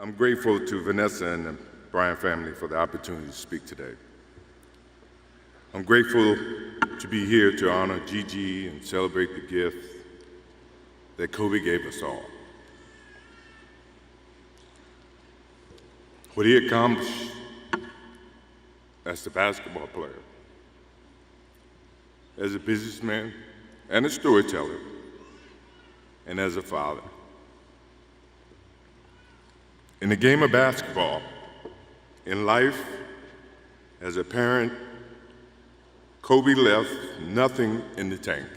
I'm grateful to Vanessa and the Bryant family for the opportunity to speak today. I'm grateful to be here to honor Gigi and celebrate the gift that Kobe gave us all. What he accomplished as a basketball player, as a businessman and a storyteller, and as a father. In the game of basketball, in life, as a parent, Kobe left nothing in the tank.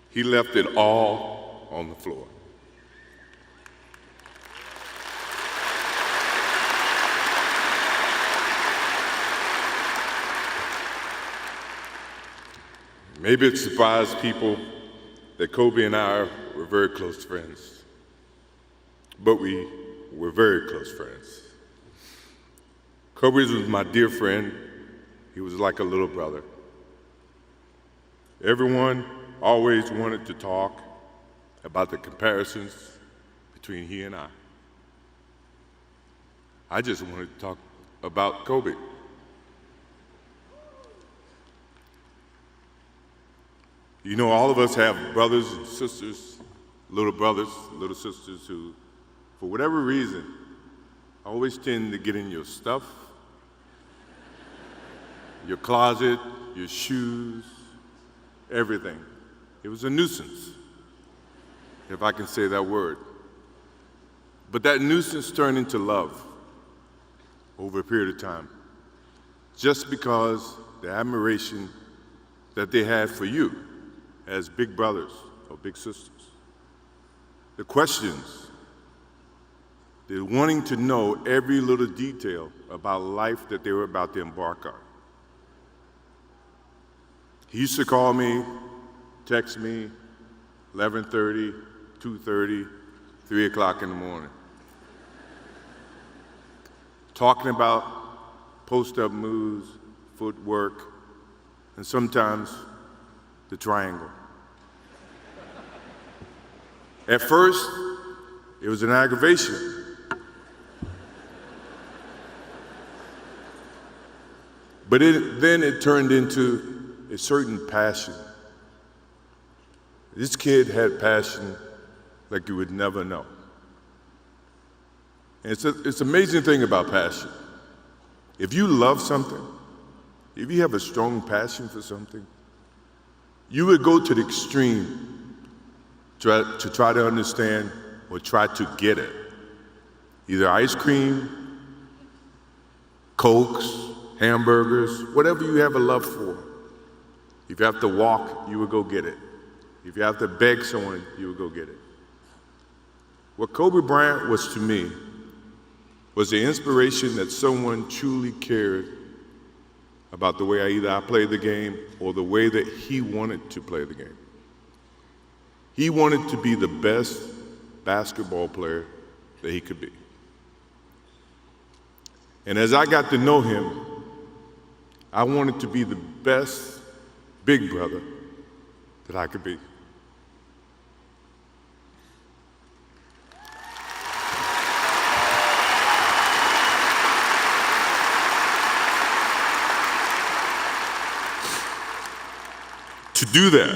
He left it all on the floor. Maybe it surprised people that Kobe and I were very close friends, but we were very close friends. Kobe was my dear friend. He was like a little brother. Everyone always wanted to talk about the comparisons between he and I. I just wanted to talk about Kobe. You know, all of us have brothers and sisters, little sisters who, for whatever reason, always tend to get in your stuff, your closet, your shoes, everything. It was a nuisance, if I can say that word. But that nuisance turned into love over a period of time, just because the admiration that they had for you as big brothers or big sisters. The questions, the wanting to know every little detail about life that they were about to embark on. He used to call me, text me, 11:30, 2:30, 3 o'clock in the morning, talking about post-up moves, footwork, and sometimes the triangle. At first, it was an aggravation. But then it turned into a certain passion. This kid had passion like you would never know. And it's an amazing thing about passion. If you love something, if you have a strong passion for something, you would go to the extreme to try to understand or try to get it. Either ice cream, Cokes, hamburgers, whatever you have a love for. If you have to walk, you would go get it. If you have to beg someone, you would go get it. What Kobe Bryant was to me was the inspiration that someone truly cared about the way I played the game or the way that he wanted to play the game. He wanted to be the best basketball player that he could be. And as I got to know him, I wanted to be the best big brother that I could be. To do that,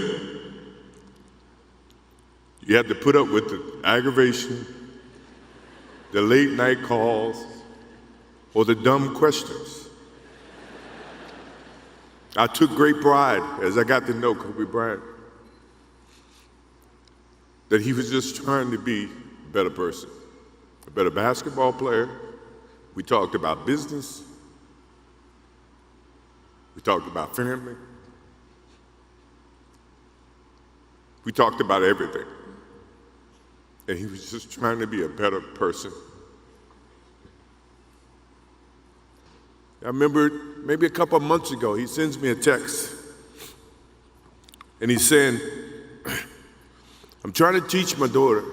you had to put up with the aggravation, the late night calls, or the dumb questions. I took great pride as I got to know Kobe Bryant that he was just trying to be a better person, a better basketball player. We talked about business. We talked about family. We talked about everything. And he was just trying to be a better person. I remember maybe a couple of months ago, he sends me a text. And he's saying, I'm trying to teach my daughter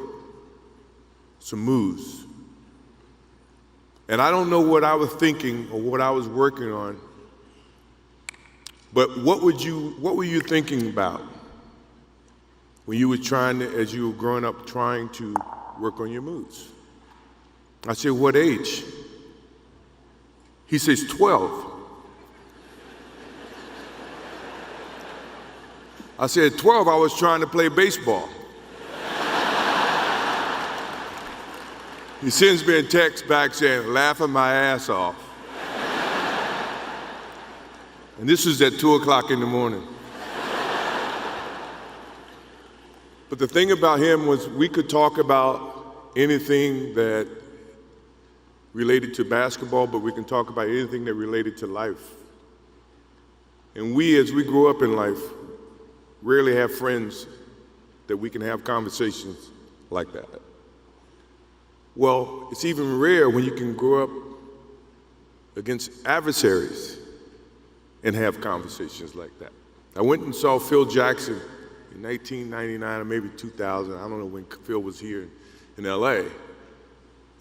some moves. And I don't know what I was thinking or what I was working on, but what were you thinking about when you were as you were growing up, trying to work on your moves? I said, what age? He says, 12. I said, 12, I was trying to play baseball. He sends me a text back saying, laughing my ass off. And this was at 2 o'clock in the morning. But the thing about him was we could talk about anything that related to basketball, but we can talk about anything that related to life. And we, as we grow up in life, rarely have friends that we can have conversations like that. Well, it's even rare when you can grow up against adversaries and have conversations like that. I went and saw Phil Jackson in 1999 or maybe 2000. I don't know when Phil was here in LA.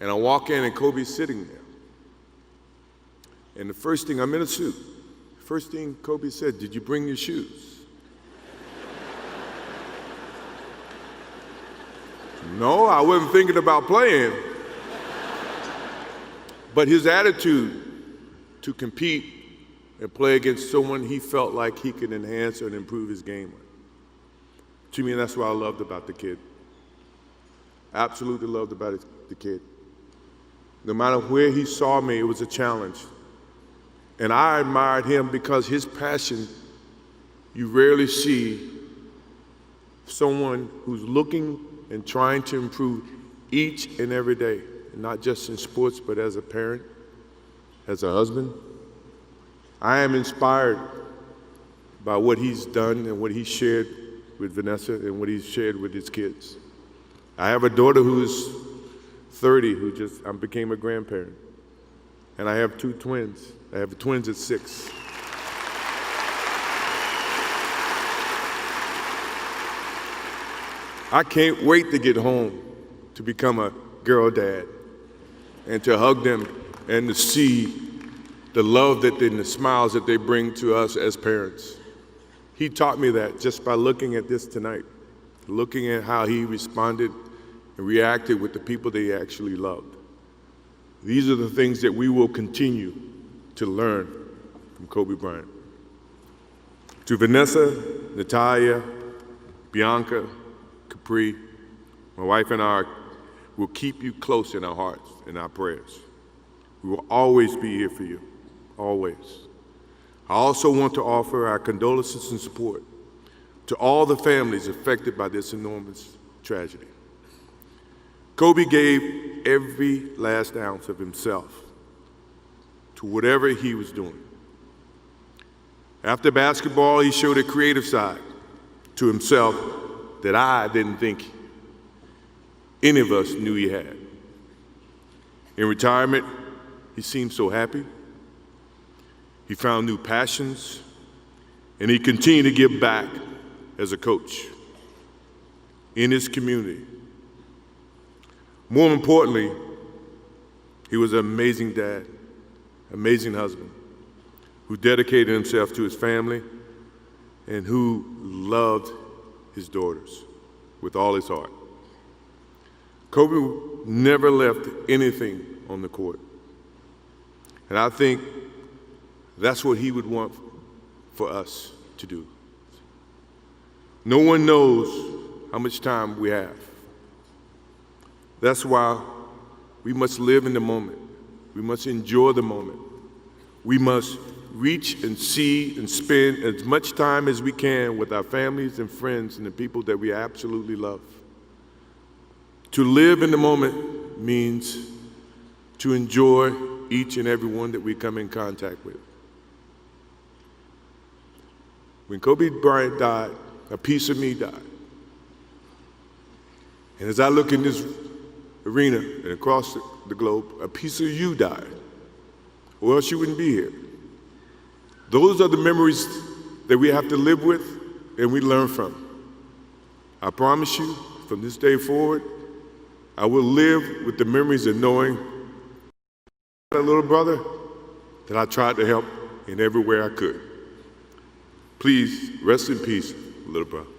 And I walk in and Kobe's sitting there. And the first thing, I'm in a suit. The first thing Kobe said, did you bring your shoes? No, I wasn't thinking about playing. But his attitude to compete and play against someone he felt like he could enhance and improve his game with. To me, that's what I loved about the kid. Absolutely loved about the kid. No matter where he saw me, it was a challenge. And I admired him because his passion, you rarely see someone who's looking and trying to improve each and every day, not just in sports, but as a parent, as a husband. I am inspired by what he's done and what he shared with Vanessa and what he's shared with his kids. I have a daughter who's 30 who just became a grandparent. And I have 2 twins. I have twins at 6. I can't wait to get home to become a girl dad and to hug them and to see the love and the smiles that they bring to us as parents. He taught me that just by looking at this tonight, looking at how he responded and reacted with the people that he actually loved. These are the things that we will continue to learn from Kobe Bryant. To Vanessa, Natalia, Bianca, Capri, my wife and I will keep you close in our hearts and our prayers. We will always be here for you, always. I also want to offer our condolences and support to all the families affected by this enormous tragedy. Kobe gave every last ounce of himself to whatever he was doing. After basketball, he showed a creative side to himself that I didn't think any of us knew he had. In retirement, he seemed so happy. He found new passions, and he continued to give back as a coach in his community. More importantly, he was an amazing dad, amazing husband, who dedicated himself to his family and who loved his daughters with all his heart. Kobe never left anything on the court. And I think that's what he would want for us to do. No one knows how much time we have. That's why we must live in the moment. We must enjoy the moment. We must reach and see and spend as much time as we can with our families and friends and the people that we absolutely love. To live in the moment means to enjoy each and every one that we come in contact with. When Kobe Bryant died, a piece of me died. And as I look in this arena and across the globe, a piece of you died, or else you wouldn't be here. Those are the memories that we have to live with and we learn from. I promise you, from this day forward, I will live with the memories of knowing that little brother that I tried to help in every way I could. Please rest in peace, little brother.